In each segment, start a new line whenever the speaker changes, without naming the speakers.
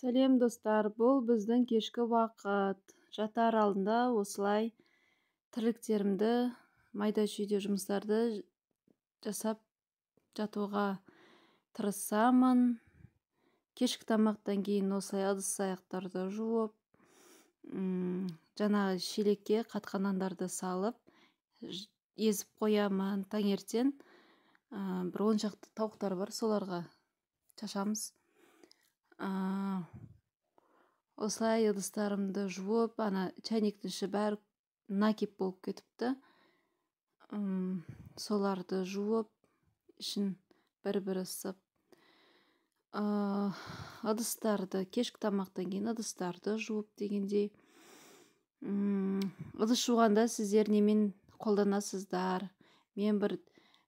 Сәлем достар, бұл біздің кешкі уақыт. Жатар алдында осылай тірліктерімді, майда шүйде жұмыстарды жасап жатуға тырысамын. Кешкі тамақтан кейін осылай ыдыс аяқтарды жуып, жаңағы шелекке қатқан нандарды салып, езіп қоямын. Таңертең бір 10 шақты тауықтар бар, соларға шашамыз. Осылай ыдыстарымды жуып, чайниктің іші бәрі накип болып кетіпті. Соларды жуып, ішін бір-бір ысып. Ыдыстарды, кешкі тамақтан кейін ыдыстарды жуып дегендей. Ыдыс жуғанда сіздер немен қолданасыздар? Мен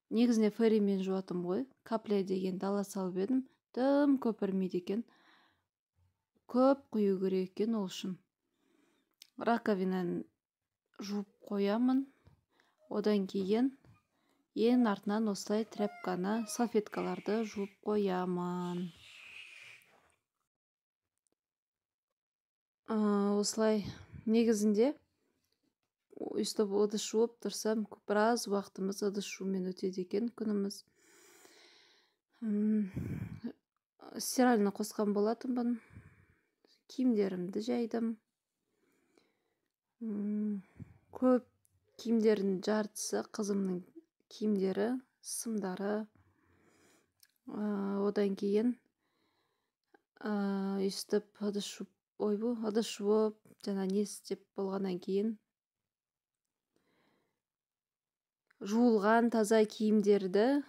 негізінде фэримен жуатым ғой. Капля деген ала салып едім. Тым көпірмейді екен. Көп құю керек екен, ол үшін раковинаны жуып қоямын. Одан кейін ең артынан осылай тряпканы, салфеткаларды жуып қоямын. Осылай негізінде өйстіп ыдыс жуып тұрсам, біраз уақытымыз ыдыс жуумен өтеді екен, күніміз. Стиральны қосқан болатынмын. Киімдерімді жайдым. Көп киімдердің жартысы қызымның киімдері, сымдары. Одан кейін өйстіп ыдыс жуып, жаңа не істеп болғаннан кейін жуылған таза киімдерді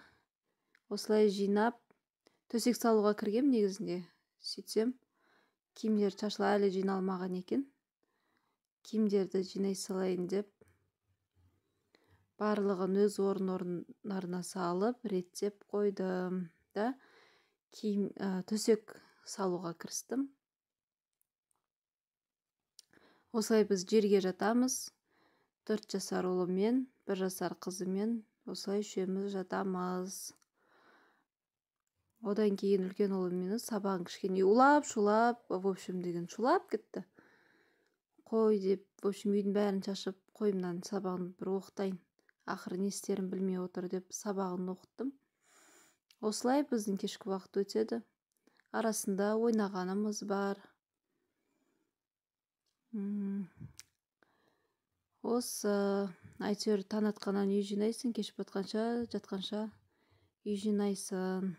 осылай жинап, төсек салуға кіргем негізінде. Сөйтсем, киімдер шашыла әлі жиналмаған екен. Киімдерді жинай салайын деп, барлығын өз орындарына салып, реттеп қойдым да, төсек салуға кірістім. Осылай біз жерге жатамыз. 4 жасар ұлымен, 1 жасар қызымен осылай үшеуміз жатамыз. Одан кейін үлкен ұлым сабағын кішкене улап-шулап, шулап кетті. Қой деп, үйдің бәрін шашып, қойымнан сабағын бір оқытайын. Ақыры не істерін білмей отыр деп сабағын оқыттым. Осылай біздің кешкі уақыт өтеді. Арасында ойнағанымыз бар. Осы әйтеуір таң атқаннан үй жинайсың, кеш батқанша, жатқанша үй жинайсың.